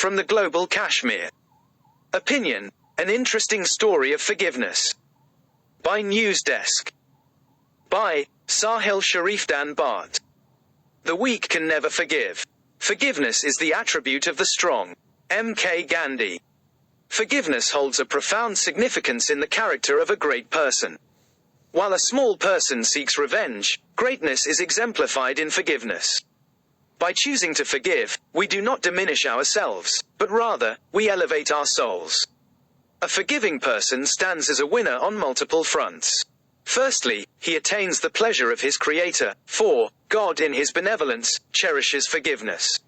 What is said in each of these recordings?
from the global Kashmir. Opinion: an interesting story of forgiveness. By News Desk. By Sahil Sharifdin Bhat. The weak can never forgive. Forgiveness is the attribute of the strong. M.K. Gandhi. Forgiveness holds a profound significance in the character of a great person. While a small person seeks revenge, greatness is exemplified in forgiveness. By choosing to forgive, we do not diminish ourselves, but rather, we elevate our souls. A forgiving person stands as a winner on multiple fronts. Firstly, he attains the pleasure of his Creator, for God in his benevolence cherishes forgiveness.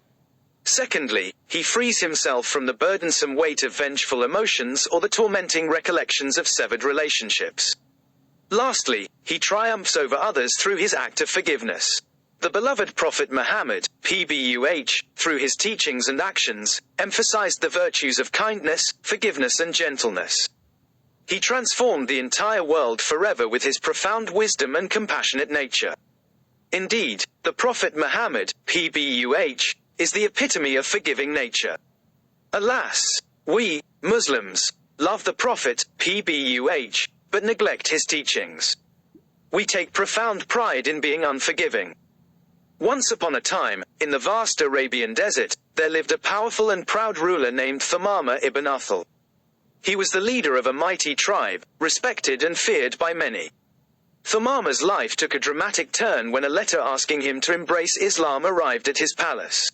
Secondly, he frees himself from the burdensome weight of vengeful emotions or the tormenting recollections of severed relationships. Lastly, he triumphs over others through his act of forgiveness. The beloved Prophet Muhammad, PBUH, through his teachings and actions, emphasized the virtues of kindness, forgiveness and gentleness. He transformed the entire world forever with his profound wisdom and compassionate nature. Indeed, the Prophet Muhammad, PBUH, is the epitome of forgiving nature. Alas, we, Muslims, love the Prophet, PBUH, but neglect his teachings. We take profound pride in being unforgiving. Once upon a time, in the vast Arabian desert, there lived a powerful and proud ruler named Thumama ibn Uthal. He was the leader of a mighty tribe, respected and feared by many. Thumama's life took a dramatic turn when a letter asking him to embrace Islam arrived at his palace.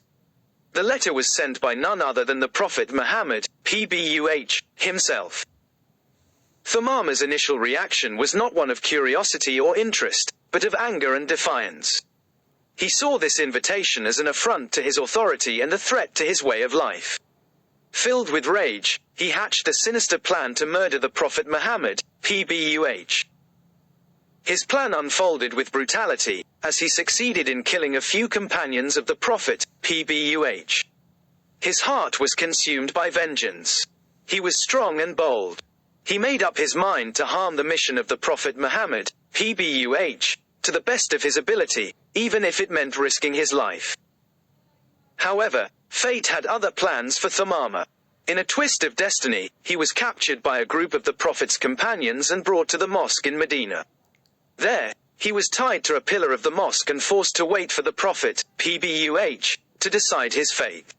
The letter was sent by none other than the Prophet Muhammad, PBUH, himself. Thumama's initial reaction was not one of curiosity or interest, but of anger and defiance. He saw this invitation as an affront to his authority and a threat to his way of life. Filled with rage, he hatched a sinister plan to murder the Prophet Muhammad, PBUH. His plan unfolded with brutality, as he succeeded in killing a few companions of the Prophet, PBUH. His heart was consumed by vengeance. He was strong and bold. He made up his mind to harm the mission of the Prophet Muhammad, PBUH, to the best of his ability, even if it meant risking his life. However, fate had other plans for Thumama. In a twist of destiny, he was captured by a group of the Prophet's companions and brought to the mosque in Medina. There, he was tied to a pillar of the mosque and forced to wait for the Prophet, PBUH, to decide his fate.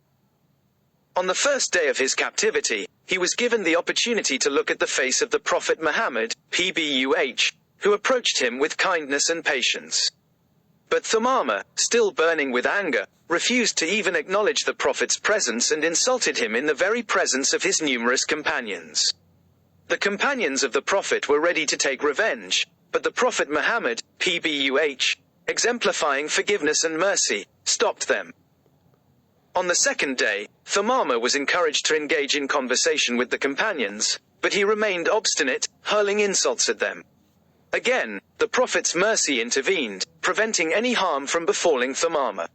On the first day of his captivity, he was given the opportunity to look at the face of the Prophet Muhammad, PBUH, who approached him with kindness and patience. But Thumama, still burning with anger, refused to even acknowledge the Prophet's presence and insulted him in the very presence of his numerous companions. The companions of the Prophet were ready to take revenge, but the Prophet Muhammad, PBUH, exemplifying forgiveness and mercy, stopped them. On the second day, Thumama was encouraged to engage in conversation with the companions, but he remained obstinate, hurling insults at them. Again, the Prophet's mercy intervened, preventing any harm from befalling Thumama.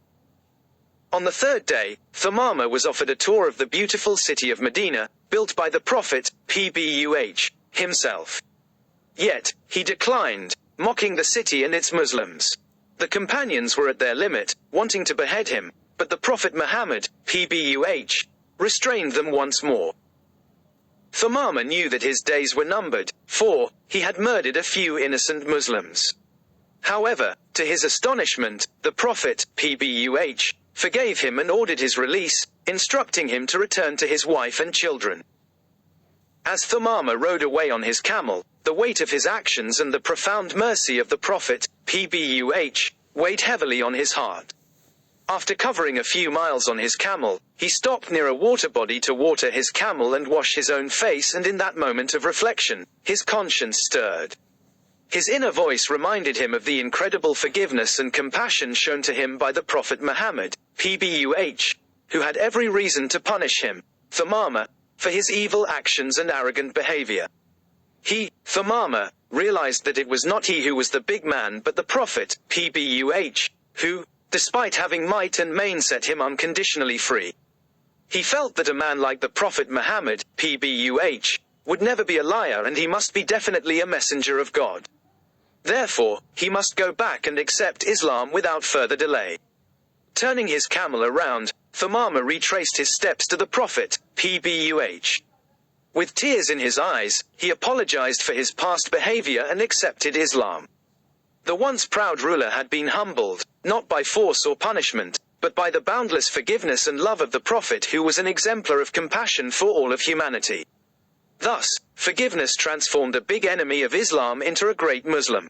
On the third day, Thumama was offered a tour of the beautiful city of Medina, built by the Prophet, PBUH, himself. Yet, he declined, mocking the city and its Muslims. The companions were at their limit, wanting to behead him, but the Prophet Muhammad, PBUH, restrained them once more. Thumama knew that his days were numbered, for he had murdered a few innocent Muslims. However, to his astonishment, the Prophet, PBUH, forgave him and ordered his release, instructing him to return to his wife and children. As Thumama rode away on his camel, the weight of his actions and the profound mercy of the Prophet, PBUH, weighed heavily on his heart. After covering a few miles on his camel, he stopped near a water body to water his camel and wash his own face, and in that moment of reflection, his conscience stirred. His inner voice reminded him of the incredible forgiveness and compassion shown to him by the Prophet Muhammad, PBUH, who had every reason to punish him, Thumama, for his evil actions and arrogant behavior. He, Thumama, realized that it was not he who was the big man but the Prophet, PBUH, who, despite having might and main, set him unconditionally free. He felt that a man like the Prophet Muhammad, PBUH, would never be a liar, and he must be definitely a messenger of God. Therefore, he must go back and accept Islam without further delay. Turning his camel around, Thumama retraced his steps to the Prophet, PBUH. With tears in his eyes, he apologized for his past behavior and accepted Islam. The once proud ruler had been humbled, not by force or punishment, but by the boundless forgiveness and love of the Prophet, who was an exemplar of compassion for all of humanity. Thus, forgiveness transformed a big enemy of Islam into a great Muslim.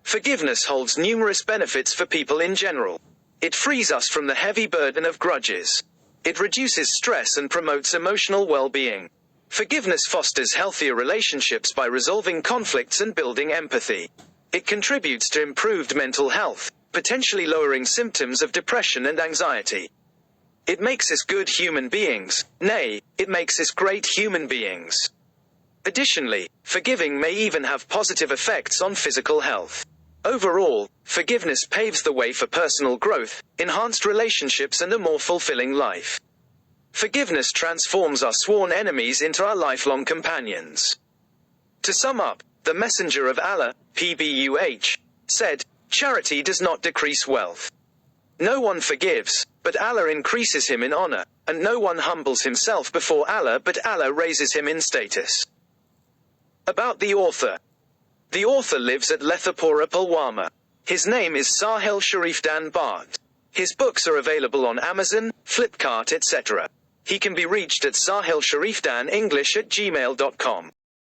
Forgiveness holds numerous benefits for people in general. It frees us from the heavy burden of grudges. It reduces stress and promotes emotional well-being. Forgiveness fosters healthier relationships by resolving conflicts and building empathy. It contributes to improved mental health, potentially lowering symptoms of depression and anxiety. It makes us good human beings, nay, it makes us great human beings. Additionally, forgiving may even have positive effects on physical health. Overall, forgiveness paves the way for personal growth, enhanced relationships and a more fulfilling life. Forgiveness transforms our sworn enemies into our lifelong companions. To sum up, the Messenger of Allah, PBUH, said, "Charity does not decrease wealth. No one forgives, but Allah increases him in honor, and no one humbles himself before Allah, but Allah raises him in status." About the author. The author lives at Lethapura, Pulwama. His name is Sahil Sharifdin Bhat. His books are available on Amazon, Flipkart, etc. He can be reached at sahilsharifdaninglish@gmail.com.